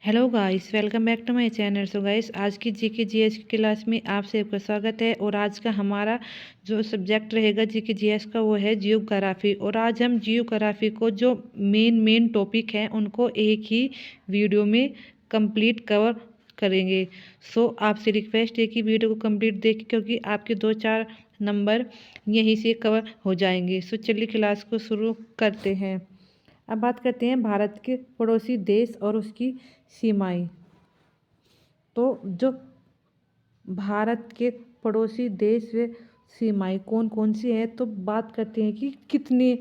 Hello guys, welcome back to my channel. So guys, आज की GK GS की class में आप सबका स्वागत है। और आज का हमारा जो सब्जेक्ट रहेगा जीके जीएस का वो है जियोग्राफी। और आज हम जियोग्राफी को जो मेन टॉपिक हैं उनको एक ही वीडियो में कंप्लीट कवर करेंगे। सो आपसे रिक्वेस्ट है कि वीडियो को कंप्लीट देखें, क्योंकि आपके 2-4 नंबर यहीं से कवर हो जाएंगे। सो चलिए क्लास को शुरू करते हैं। अब बात करते हैं भारत के पड़ोसी देश और उसकी सीमाएं। तो जो भारत के पड़ोसी देश व सीमाएं कौन कौन सी हैं, तो बात करते हैं कि कितने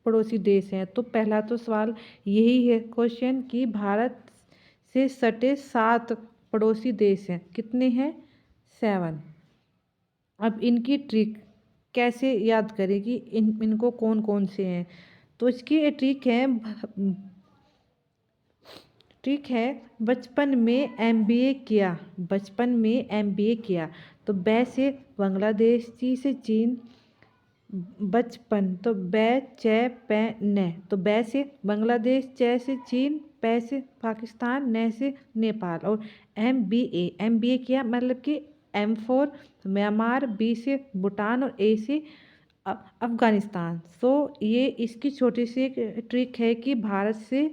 पड़ोसी देश हैं। तो पहला तो सवाल यही है क्वेश्चन कि भारत से सटे 7 पड़ोसी देश हैं। कितने हैं? 7। अब इनकी ट्रिक कैसे याद करें कि इनको कौन कौन से हैं। तो इसकी ट्रिक है बचपन में एमबीए किया। बचपन में एमबीए किया तो बै से बांग्लादेश, ची से चीन, बचपन तो बै चे पै न, तो बै से बांग्लादेश, चे से चीन, पै से पाकिस्तान, न से नेपाल। और एमबीए किया मतलब कि एम फॉर म्यांमार, बी से भूटान और ए से अफगानिस्तान। सो ये इसकी छोटी सी एक ट्रिक है कि भारत से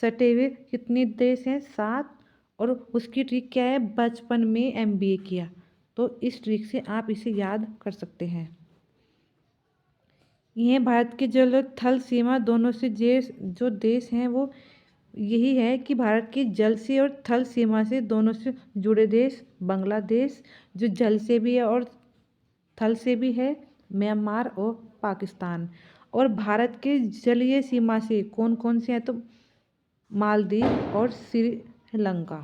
सटे हुए कितने देश हैं? 7। और उसकी ट्रिक क्या है? बचपन में एमबीए किया। तो इस ट्रिक से आप इसे याद कर सकते हैं। यह भारत के जल और थल सीमा दोनों से जो देश हैं वो यही है कि भारत की जल से और थल सीमा से दोनों से जुड़े देश बांग्लादेश जो जल से भी है और थल से भी है, म्यांमार और पाकिस्तान। और भारत के जलीय सीमा से कौन कौन से हैं? तो मालदीव और श्रीलंका।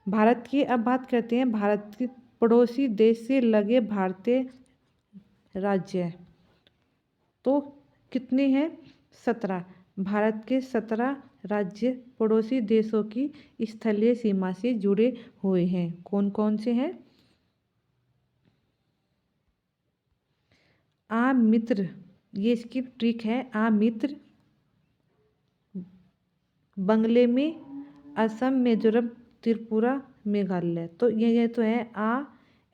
भारत की अब बात करते हैं भारत के पड़ोसी देश से लगे भारतीय राज्य। तो कितने हैं? 17। भारत के 17 राज्य पड़ोसी देशों की स्थलीय सीमा से जुड़े हुए हैं। कौन कौन से हैं? आमित्र, ये इसकी ट्रिक है। आमित्र बंगले में असम, मिजोरम, त्रिपुरा, मेघालय। तो ये तो है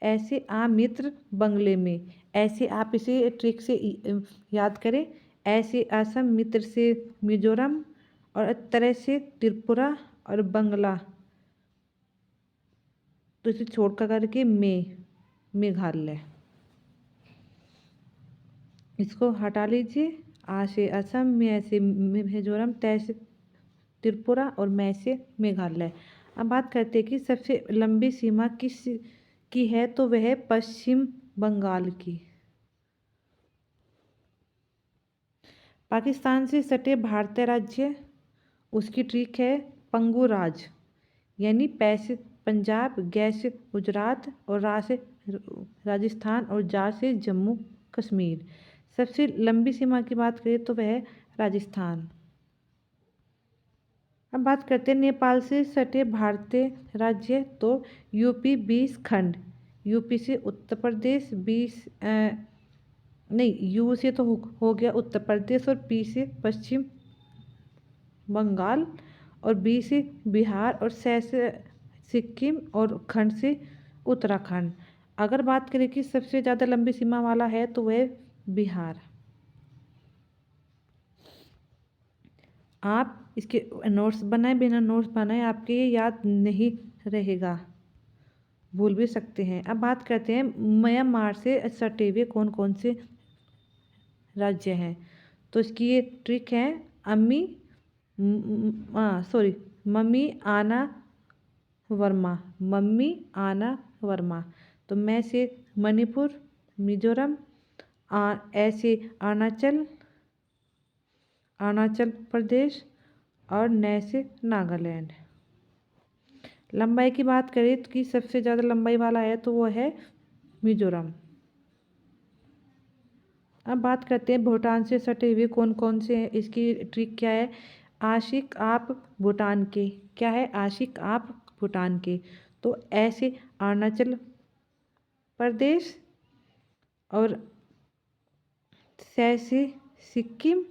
ऐसे आमित्र बंगले में। ऐसे आप इसे ट्रिक से याद करें। ऐसे असम, मित्र से मिजोरम और तरह से त्रिपुरा और बंगला, तो इसे छोड़कर करके मेघालय। इसको हटा लीजिए। आ से असम, में से मिजोरम, तय से त्रिपुरा और मैं से मेघालय। अब बात करते हैं कि सबसे लंबी सीमा किस की है, तो वह है पश्चिम बंगाल की। पाकिस्तान से सटे भारतीय राज्य, उसकी ट्रिक है पंगु राज, यानी पै से पंजाब, गै से गुजरात और रा से राजस्थान और जा से जम्मू कश्मीर। सबसे लंबी सीमा की बात करें तो वह है राजस्थान। अब बात करते हैं नेपाल से सटे भारतीय राज्य। तो यूपी 20 खंड। यूपी से उत्तर प्रदेश 20 नहीं, यू से तो हो गया उत्तर प्रदेश और पी से पश्चिम बंगाल और बी से बिहार और से सिक्किम और खंड से उत्तराखंड। अगर बात करें कि सबसे ज़्यादा लंबी सीमा वाला है तो वह बिहार। आप इसके नोट्स बनाए, बिना नोट्स बनाए आपके ये याद नहीं रहेगा, भूल भी सकते हैं। अब बात करते हैं म्यांमार से सटे हुए कौन कौन से राज्य हैं। तो इसकी ये ट्रिक है अम्मी सॉरी मम्मी आना वर्मा। मम्मी आना वर्मा। तो मैं से मणिपुर, मिजोरम, ऐसे अरुणाचल प्रदेश और न से नागालैंड। लंबाई की बात करें तो कि सबसे ज़्यादा लंबाई वाला है तो वो है मिजोरम। अब बात करते हैं भूटान से सटे हुए कौन कौन से हैं। इसकी ट्रिक क्या है? आशिक आप भूटान के। क्या है? आशिक आप भूटान के। तो ऐसे अरुणाचल प्रदेश और से सिक्किम,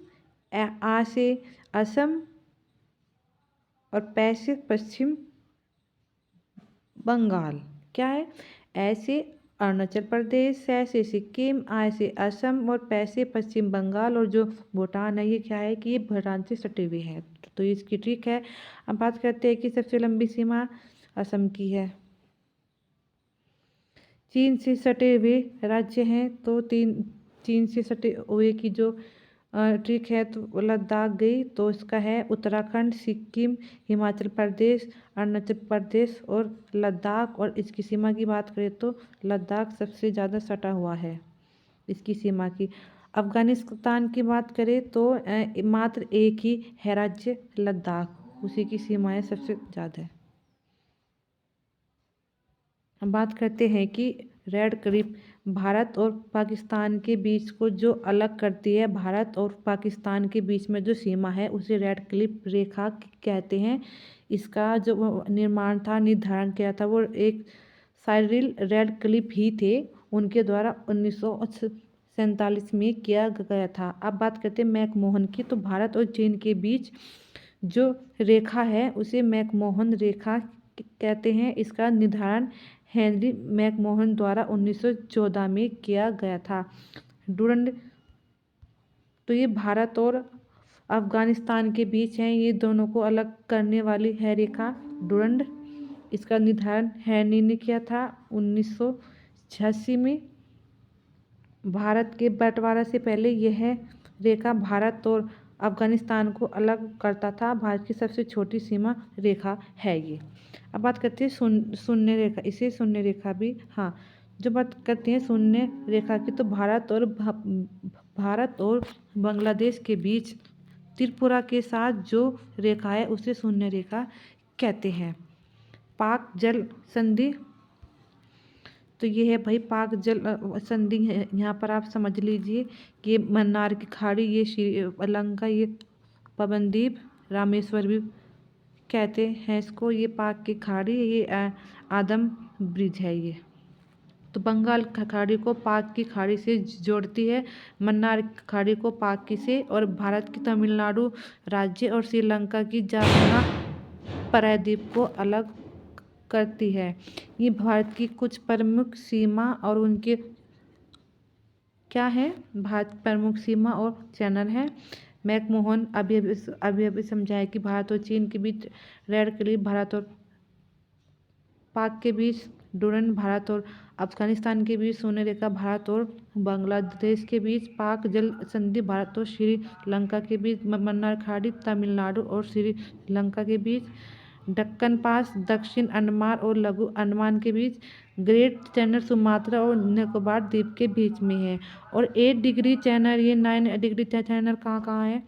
आ से असम और पै से पश्चिम बंगाल। क्या है? ऐसे अरुणाचल प्रदेश, सै से सिक्किम, आय से असम और पै से पश्चिम बंगाल, और जो भूटान है ये क्या है कि ये भूटान से सटे हुए है। तो इसकी ट्रिक है। अब बात करते हैं कि सबसे लंबी सीमा असम की है। चीन से सटे हुए राज्य हैं, तो चीन से सटे हुए की जो ट्रिक है तो लद्दाख गई, तो इसका है उत्तराखंड, सिक्किम, हिमाचल प्रदेश, अरुणाचल प्रदेश और लद्दाख। और इसकी सीमा की बात करें तो लद्दाख सबसे ज़्यादा सटा हुआ है इसकी सीमा की। अफगानिस्तान की बात करें तो मात्र एक ही है राज्य लद्दाख, उसी की सीमाएं सबसे ज़्यादा है। हम बात करते हैं कि रेड क्लिफ भारत और पाकिस्तान के बीच को जो अलग करती है, भारत और पाकिस्तान के बीच में जो सीमा है उसे रेड क्लिफ रेखा कहते हैं। इसका जो निर्माण था, निर्धारण किया था, वो एक साइरिल रेड क्लिफ ही थे, उनके द्वारा 1947 में किया गया था। अब बात करते हैं मैकमोहन की। तो भारत और चीन के बीच जो रेखा है उसे मैकमोहन रेखा कहते हैं। इसका निर्धारण हेनरी मैकमोहन द्वारा 1914 में किया गया था। डुरंड, तो ये भारत और अफगानिस्तान के बीच है, ये दोनों को अलग करने वाली है रेखा डुरंड। इसका निर्धारण हेनरी ने किया था 1986 में। भारत के बंटवारा से पहले यह रेखा भारत और अफगानिस्तान को अलग करता था। भारत की सबसे छोटी सीमा रेखा है ये। अब बात करते हैं शून्य रेखा, इसे शून्य रेखा भी, हाँ, जो बात करते हैं शून्य रेखा की, तो भारत और बांग्लादेश के बीच त्रिपुरा के साथ जो रेखा है उसे शून्य रेखा कहते हैं। पाक जल संधि, तो ये है भाई पाक जल संधि है। यहाँ पर आप समझ लीजिए कि ये मन्नार की खाड़ी, ये श्रीलंका, ये पवनदीप, रामेश्वर भी कहते हैं इसको, ये पाक की खाड़ी, ये आदम ब्रिज है ये। तो बंगाल खाड़ी को पाक की खाड़ी से जोड़ती है, मन्नार की खाड़ी को पाक की से, और भारत की तमिलनाडु राज्य और श्रीलंका की जाफना प्रायद्वीप को अलग करती है। ये भारत की कुछ प्रमुख सीमा और उनके क्या है, भारत प्रमुख सीमा और चैनल है। मैकमोहन अभी समझाया कि भारत और चीन के बीच रेड क्लिफ, भारत और पाक के बीच डुरंड, भारत और अफगानिस्तान के बीच शून्य रेखा, भारत और बांग्लादेश के बीच पाक जल संधि, भारत और श्रीलंका के बीच मन्नार खाड़ी, तमिलनाडु और श्रीलंका के बीच दक्कन पास, दक्षिण अंडमान और लघु अंडमान के बीच ग्रेट चैनल, सुमात्रा और निकोबार द्वीप के बीच में है। और 8 डिग्री चैनल, ये 9 डिग्री चैनल कहाँ कहाँ है,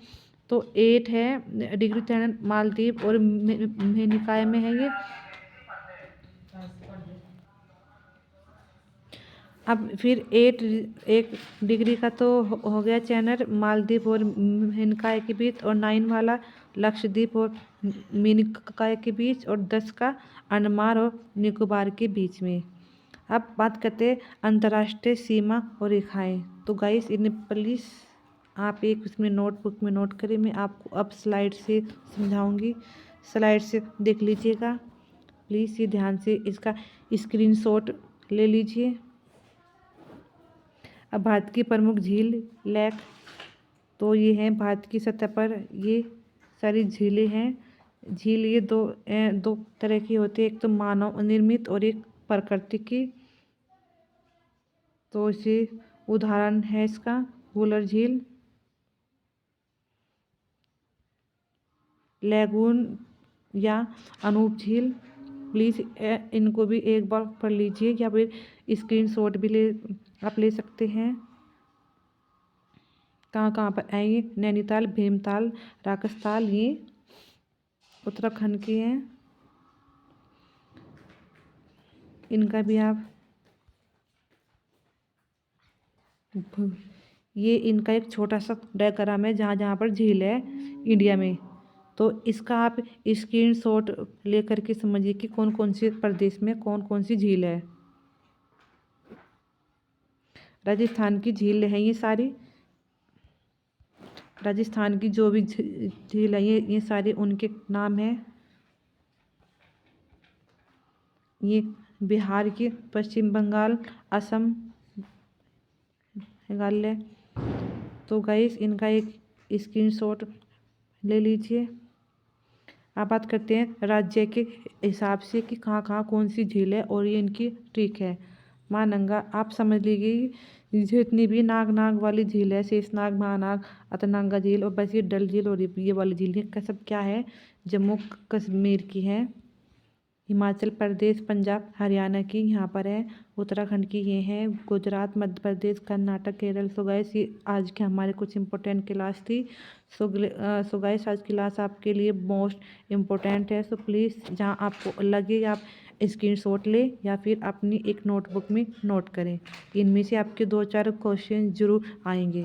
तो 8 है डिग्री चैनल मालदीव और मेनिकाय में है ये। अब फिर 1 डिग्री का तो हो गया चैनल मालदीव और मेनिकाय के बीच, और 9 वाला लक्षद्वीप और मेनिकाय के बीच, और 10 का अंडमान और निकोबार के बीच में। अब बात करते हैं अंतर्राष्ट्रीय सीमा और रेखाएं। तो गाइस इन्हें प्लीज़ आप एक उसमें नोटबुक में नोट करें, मैं आपको अब स्लाइड से समझाऊंगी, स्लाइड से देख लीजिएगा प्लीज़, ये ध्यान से इसका स्क्रीनशॉट ले लीजिए। अब भारत की प्रमुख झील लेक, तो ये हैं भारत की सतह पर ये सारी झीलें हैं। झील ये दो तरह की होती है, एक तो मानव निर्मित और एक प्रकृति की। तो इसे उदाहरण है इसका वुलर झील, लैगून या अनूप झील। प्लीज़ इनको भी एक बार पढ़ लीजिए, या फिर स्क्रीनशॉट भी आप ले सकते हैं। कहाँ कहाँ पर है ये, नैनीताल, भीमताल, राकसताल, ये उत्तराखंड के हैं। इनका भी आप ये इनका एक छोटा सा डायग्राम है जहाँ जहाँ पर झील है इंडिया में, तो इसका आप स्क्रीनशॉट ले करके समझिए कि कौन कौन से प्रदेश में कौन कौन सी झील है। राजस्थान की झील है ये सारी, राजस्थान की जो भी झील है ये सारे उनके नाम हैं। ये बिहार की, पश्चिम बंगाल, असम, मेघालय। तो गाइस इनका एक स्क्रीनशॉट ले लीजिए। अब बात करते हैं राज्य के हिसाब से कि कहाँ कहाँ कौन सी झील है और ये इनकी ट्रिक है। माँ नंगा, आप समझ लीजिए जितनी भी नाग वाली झील है, शेषनाग, महानाग, अतनांगा झील और बस ये डल झील और ये वाली झील, ये सब क्या है, जम्मू कश्मीर की है। हिमाचल प्रदेश, पंजाब, हरियाणा की यहाँ पर है। उत्तराखंड की ये है। गुजरात, मध्य प्रदेश, कर्नाटक, केरल। सो गाइस ये आज के हमारे कुछ इंपॉर्टेंट क्लास थी। सो गाइस आज क्लास आपके लिए मोस्ट इम्पोर्टेंट है। सो प्लीज़ जहाँ आपको लगे आप स्क्रीनशॉट ले या फिर अपनी एक नोटबुक में नोट करें। इनमें से आपके 2-4 क्वेश्चन जरूर आएंगे।